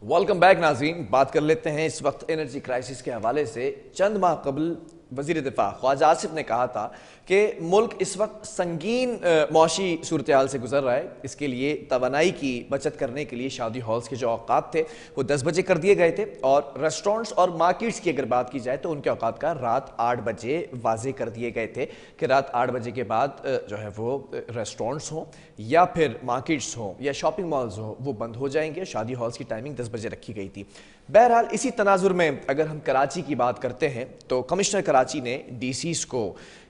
Welcome back नाज़रीन। बात कर लेते हैं इस वक्त एनर्जी क्राइसिस के हवाले से। चंद माह कबल वज़ीर दिफा ख्वाजा आसिफ ने कहा था कि मुल्क इस वक्त संगीन मौशी सूरत हाल से गुजर रहा है। इसके लिए तवानाई की बचत करने के लिए शादी हॉल्स के जो औकात थे वो 10 बजे कर दिए गए थे, और रेस्टोरेंट्स और मार्केट्स की अगर बात की जाए तो उनके औकात का रात 8 बजे वाजे कर दिए गए थे कि रात 8 बजे के बाद जो है वो रेस्टोरेंट्स हों या फिर मार्केट्स हों या शॉपिंग मॉल्स हों वो बंद हो जाएंगे। शादी हॉल्स की टाइमिंग 10 बजे रखी गई थी। बहरहाल इसी तनाजुर में अगर हम कराची की बात करते हैं तो कमिश्नर कराची ने डीसीज को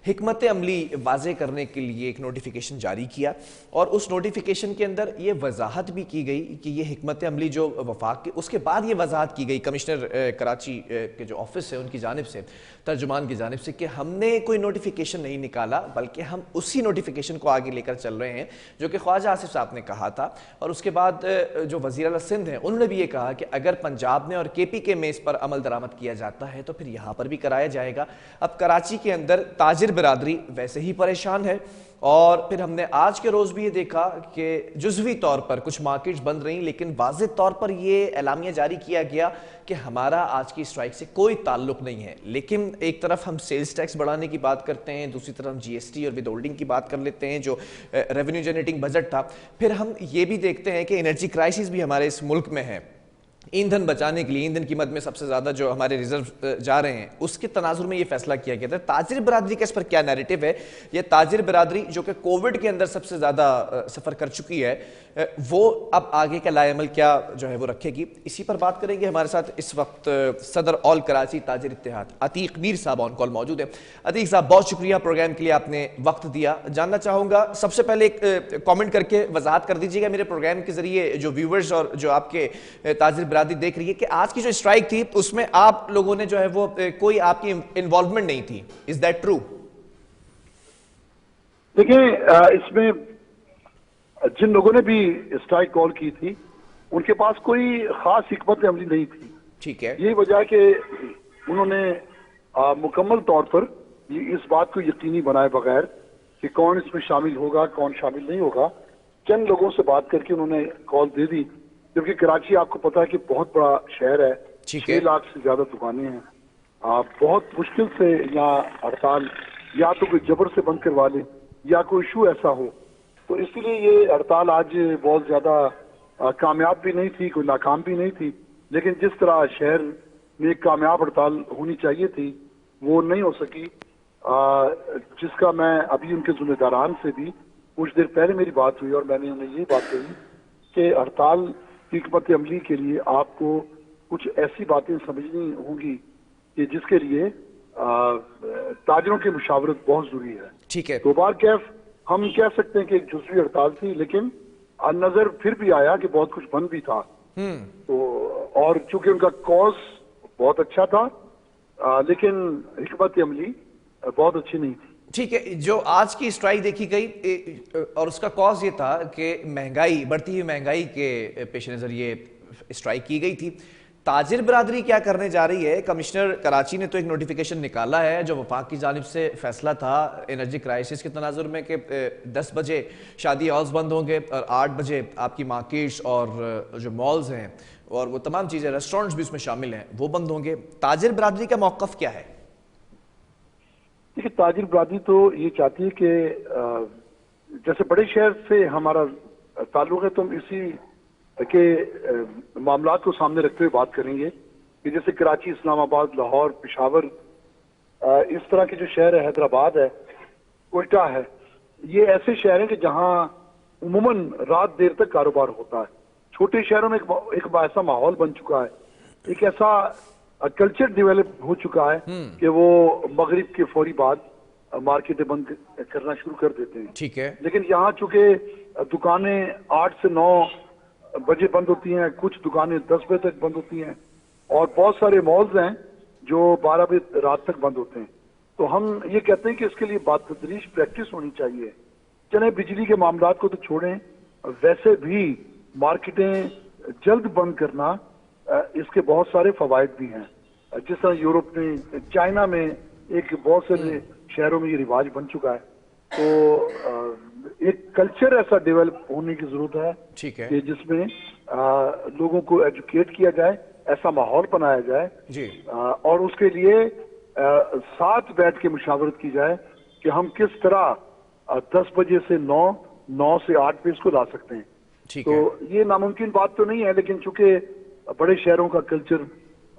हिकमत अमली वाज़े करने के लिए एक नोटिफिकेशन जारी किया, और उस नोटिफिकेशन के अंदर ये वजाहत भी की गई कि ये हिकमत अमली जो वफाक के उसके बाद ये वजाहत की गई कमिश्नर कराची के जो ऑफिस है उनकी जानिब से, तर्जुमान की जानिब से, कि हमने कोई नोटिफिकेशन नहीं निकाला बल्कि हम उसी नोटिफिकेशन को आगे लेकर चल रहे हैं जो कि ख्वाजा आसिफ साहब ने कहा था। और उसके बाद जो वज़ीर आला सिंध हैं उन्होंने भी ये कहा कि अगर पंजाब में और KPK में इस पर अमल दरामद किया जाता है तो फिर यहाँ पर भी कराया जाएगा। अब कराची के अंदर ताजिर बिरादरी वैसे ही परेशान है, और फिर हमने आज के रोज़ भी ये देखा कि जुज़वी तौर पर कुछ मार्केट्स बंद रहीं, लेकिन वाज़ेह तौर पर ये एलामिया जारी किया गया कि हमारा आज की स्ट्राइक से कोई ताल्लुक नहीं है। लेकिन एक तरफ हम सेल्स टैक्स बढ़ाने की बात करते हैं, दूसरी तरफ हम GST और विद होल्डिंग की बात कर लेते हैं जो रेवेन्यू जनरेटिंग बजट था। फिर हम ये भी देखते हैं कि एनर्जी क्राइसिस भी हमारे इस मुल्क में है। ईंधन बचाने के लिए ईंधन कीमत में सबसे ज़्यादा जो हमारे रिजर्व जा रहे हैं उसके तनाजुर में ये फैसला किया गया था। ताजिर बिरादरी का इस पर क्या नैरेटिव है? ये ताजिर बिरादरी जो कि कोविड के अंदर सबसे ज़्यादा सफ़र कर चुकी है, वो अब आगे का लाएमल क्या जो है वो रखेगी, इसी पर बात करेंगे। हमारे साथ इस वक्त सदर ऑल कराची ताजिर इत्तेहाद अतीक मीर साहब ऑन कॉल मौजूद है। अतीक साहब, बहुत शुक्रिया प्रोग्राम के लिए आपने वक्त दिया। जानना चाहूँगा सबसे पहले एक कॉमेंट करके वजाहत कर दीजिएगा मेरे प्रोग्राम के जरिए जो व्यूवर्स और जो आपके ताजिर बिरादरी देख रही है कि आज की जो स्ट्राइक थी उसमें आप लोगों ने जो है वो कोई आपकी इन्वॉल्वमेंट नहीं थी। Is that true? देखिए, इसमें जिन लोगों ने भी स्ट्राइक कॉल की थी उनके पास कोई खास हिकमत अमली नहीं थी। ठीक है, यही वजह कि उन्होंने मुकम्मल तौर पर इस बात को यकीनी बनाए बगैर कि कौन इसमें शामिल होगा कौन शामिल नहीं होगा, चंद लोगों से बात करके उन्होंने कॉल दे दी। जबकि कराची आपको पता है कि बहुत बड़ा शहर है, 6 लाख से ज्यादा दुकानें हैं। बहुत मुश्किल से यहाँ हड़ताल या तो कोई जबर से बंद करवा ले या कोई इशू ऐसा हो, तो इसलिए ये हड़ताल आज बहुत ज्यादा कामयाब भी नहीं थी, कोई नाकाम भी नहीं थी। लेकिन जिस तरह शहर में एक कामयाब हड़ताल होनी चाहिए थी वो नहीं हो सकी, जिसका मैं अभी उनके जिम्मेदारान से भी कुछ देर पहले मेरी बात हुई और मैंने उन्हें ये बात कही कि हड़ताल की हिकमत अमली के लिए आपको कुछ ऐसी बातें समझनी होंगी कि जिसके लिए ताजरों की मुशावरत बहुत जरूरी है। ठीक है, दो बार कैफ हम कह सकते हैं कि एक जुज़वी हड़ताल थी, लेकिन नजर फिर भी आया कि बहुत कुछ बंद भी था। तो और चूंकि उनका कॉज बहुत अच्छा था, लेकिन हिकमत अमली बहुत अच्छी नहीं थी। ठीक है। जो आज की स्ट्राइक देखी गई और उसका कॉज ये था कि महंगाई, बढ़ती हुई महंगाई के पेश नज़र ये स्ट्राइक की गई थी। ताजिर बिरादरी क्या करने जा रही है? कमिश्नर कराची ने तो एक नोटिफिकेशन निकाला है जो वफाक की जानिब से फैसला था एनर्जी क्राइसिस के तनाजुर में कि 10 बजे शादी हॉल्स बंद होंगे और 8 बजे आपकी मार्केट्स और जो मॉल्स हैं और वो तमाम चीज़ें, रेस्टोरेंट्स भी उसमें शामिल हैं, वो बंद होंगे। ताजिर बिरादरी का मौक़िफ़ क्या है? देखिए, ताजिर बिरादरी तो ये चाहती है कि जैसे बड़े शहर से हमारा ताल्लुक है तो हम इसी के मामला को सामने रखते हुए बात करेंगे कि जैसे कराची, इस्लामाबाद, लाहौर, पेशावर, इस तरह के जो शहर है, हैदराबाद है, कोयटा है, ये ऐसे शहर हैं कि जहां उमूमन रात देर तक कारोबार होता है। छोटे शहरों में एक ऐसा माहौल बन चुका है, एक ऐसा कल्चर डेवलप हो चुका है कि वो मगरिब के फौरी बाद मार्केटें बंद करना शुरू कर देते हैं। ठीक है, लेकिन यहाँ चूंकि दुकानें 8 से 9 बजे बंद होती हैं, कुछ दुकानें 10 बजे तक बंद होती हैं और बहुत सारे मॉल्स हैं जो 12 बजे रात तक बंद होते हैं। तो हम ये कहते हैं कि इसके लिए बातदरीज प्रैक्टिस होनी चाहिए। चले बिजली के मामलात को तो छोड़ें, वैसे भी मार्केटें जल्द बंद करना, इसके बहुत सारे फवायद भी हैं। जिस तरह यूरोप में, चाइना में, एक बहुत सारे शहरों में ये रिवाज बन चुका है। तो एक कल्चर ऐसा डेवलप होने की जरूरत है ठीक है, कि जिसमें لوگوں کو ایجوکیٹ کیا جائے, ایسا ماحول بنایا جائے جی اور اس کے لیے ساتھ بیٹھ کے مشاورت کی جائے کہ ہم کس طرح 10 بجے سے 9 سے 8 پہ اس کو لا سکتے ہیں. ٹھیک تو ہے. یہ ناممکن بات تو نہیں ہے, لیکن چونکہ بڑے شہروں کا کلچر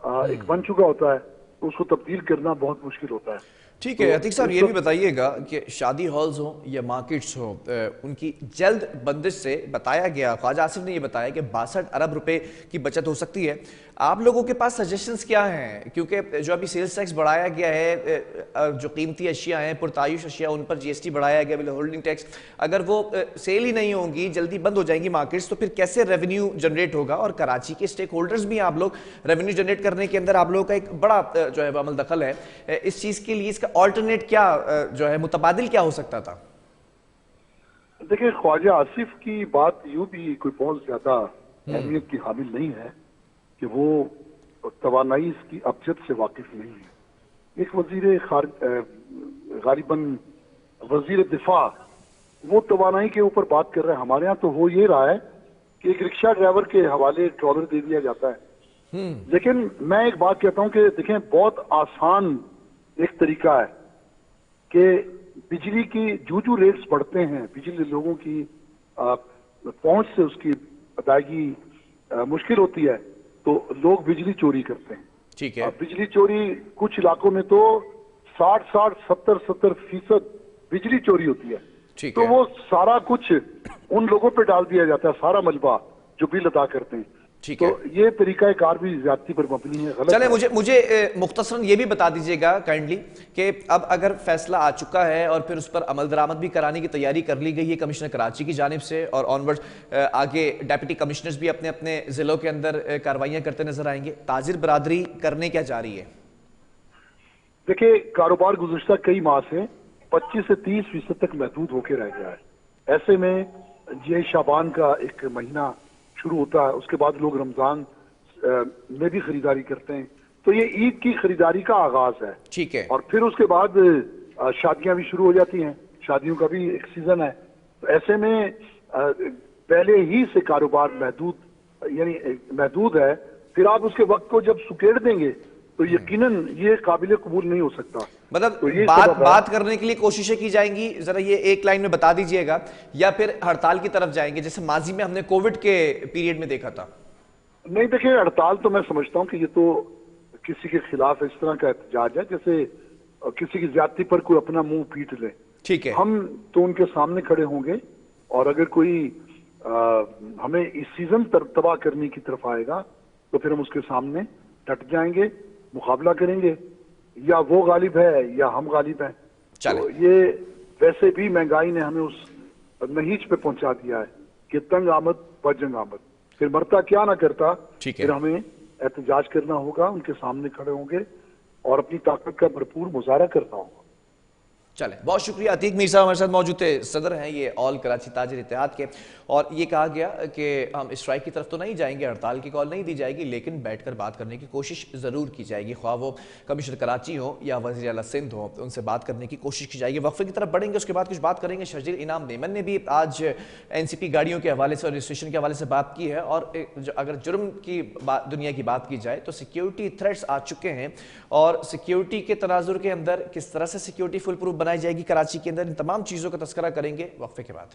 ایک بن چکا ہوتا ہے تو اس کو تبدیل کرنا بہت مشکل ہوتا ہے. ٹھیک ہے عتیق صاحب, یہ بھی بتائیے گا کہ شادی ہالز ہوں یا مارکیٹس ہوں, ان کی جلد بندش سے بتایا گیا, خواجہ آصف نے یہ بتایا کہ 62 ارب روپے کی بچت ہو سکتی ہے. آپ لوگوں کے پاس سجیشنز کیا ہیں؟ کیونکہ جو ابھی سیلز ٹیکس بڑھایا گیا ہے, جو قیمتی اشیاء ہیں, پرتعیش اشیاء, ان پر GST بڑھایا گیا, ہولڈنگ ٹیکس, اگر وہ سیل ہی نہیں ہوں گی, جلدی بند ہو جائیں گی مارکیٹس, تو پھر کیسے ریونیو جنریٹ ہوگا؟ اور کراچی کے اسٹیک ہولڈرز بھی آپ لوگ ریونیو جنریٹ کرنے کے اندر آپ لوگوں کا ایک بڑا جو ہے عمل دخل ہے. اس چیز کے لیے اس کا آلٹرنیٹ کیا جو ہے, متبادل کیا ہو سکتا تھا؟ دیکھیں, خواجہ آصف کی بات یوں بھی کوئی بہت زیادہ اہمیت کی حامل نہیں ہے کہ وہ توانائی اس کی ابجد سے واقف نہیں ہے. ایک غالباً وزیر دفاع وہ توانائی کے اوپر بات کر رہے ہیں. ہمارے ہاں تو ہو یہ رہا ہے کہ ایک رکشہ ڈرائیور کے حوالے ٹرالر دے دیا جاتا ہے. لیکن میں ایک بات کہتا ہوں کہ دیکھیں, بہت آسان ایک طریقہ ہے کہ بجلی کی جو ریٹس بڑھتے ہیں, بجلی لوگوں کی پہنچ سے اس کی ادائیگی مشکل ہوتی ہے تو لوگ بجلی چوری کرتے ہیں. ٹھیک ہے. بجلی چوری کچھ علاقوں میں تو 60-70% بجلی چوری ہوتی ہے. ٹھیک تو ہے. وہ سارا کچھ ان لوگوں پہ ڈال دیا جاتا ہے, سارا ملبہ جو بل ادا کرتے ہیں. ٹھیک تو ہے. یہ طریقہ کار بھی زیادتی پر مبنی ہے, غلط چلیں ہے. مجھے مختصراً یہ بھی بتا دیجئے گا کائنڈلی کہ اب اگر فیصلہ آ چکا ہے اور پھر اس پر عمل درآمد بھی کرانے کی تیاری کر لی گئی ہے کمشنر کراچی کی جانب سے, اور آنورڈ آگے ڈیپٹی کمشنرز بھی اپنے اپنے ضلعوں کے اندر کاروائیاں کرتے نظر آئیں گے, تاجر برادری کرنے کیا جا رہی ہے؟ دیکھیں, کاروبار گزشتہ کئی ماہ سے 25 سے 30% تک محدود ہو کے رہ گیا ہے. ایسے میں یہ شعبان کا ایک مہینہ شروع ہوتا ہے, اس کے بعد لوگ رمضان میں بھی خریداری کرتے ہیں, تو یہ عید کی خریداری کا آغاز ہے. ٹھیک ہے. اور پھر اس کے بعد شادیاں بھی شروع ہو جاتی ہیں, شادیوں کا بھی ایک سیزن ہے. تو ایسے میں پہلے ہی سے کاروبار محدود ہے, پھر آپ اس کے وقت کو جب سکیڑ دیں گے تو یقیناً یہ قابل قبول نہیں ہو سکتا. مطلب بات کرنے کے لیے کوششیں کی جائیں گی, ذرا یہ ایک لائن میں بتا دیجئے گا, یا پھر ہڑتال کی طرف جائیں گے جیسے ماضی میں ہم نے کووڈ کے پیریڈ میں دیکھا تھا؟ نہیں, دیکھیں, ہڑتال تو میں سمجھتا ہوں کہ یہ تو کسی کے خلاف اس طرح کا احتجاج ہے جیسے کسی کی زیادتی پر کوئی اپنا منہ پیٹ لے. ٹھیک ہے. ہم تو ان کے سامنے کھڑے ہوں گے, اور اگر کوئی ہمیں اس سیزن تباہ کرنے کی طرف آئے گا تو پھر ہم اس کے سامنے ڈٹ جائیں گے, مقابلہ کریں گے, یا وہ غالب ہے یا ہم غالب ہیں. تو یہ ویسے بھی مہنگائی نے ہمیں اس نہیج پہ پہنچا دیا ہے کہ تنگ آمد بجنگ آمد, پھر مرتا کیا نہ کرتا. پھر ہمیں احتجاج کرنا ہوگا, ان کے سامنے کھڑے ہوں گے اور اپنی طاقت کا بھرپور مظاہرہ کرنا ہوگا. چلیں, بہت شکریہ. عتیق میر صاحب ہمارے ساتھ موجود تھے, صدر ہیں یہ آل کراچی تاجر اتحاد کے, اور یہ کہا گیا کہ ہم اسٹرائک کی طرف تو نہیں جائیں گے, ہڑتال کی کال نہیں دی جائے گی, لیکن بیٹھ کر بات کرنے کی کوشش ضرور کی جائے گی, خواہ وہ کمشنر کراچی ہو یا وزیر اعلیٰ سندھ ہو, ان سے بات کرنے کی کوشش کی جائے گی. وقفے کی طرف بڑھیں گے, اس کے بعد کچھ بات کریں گے. شرجیل انعام میمن نے بھی آج NCP گاڑیوں کے حوالے سے اور رجسٹریشن کے حوالے سے بات کی ہے, اور اگر جرم کی دنیا کی بات کی جائے تو سیکیورٹی تھریٹس آ چکے ہیں, اور سیکیورٹی کے تناظر کے اندر کس طرح سے سیکیورٹی فل پروف بنائی جائے گی کراچی کے اندر, ان تمام چیزوں کا تذکرہ کریں گے وقفے کے بعد.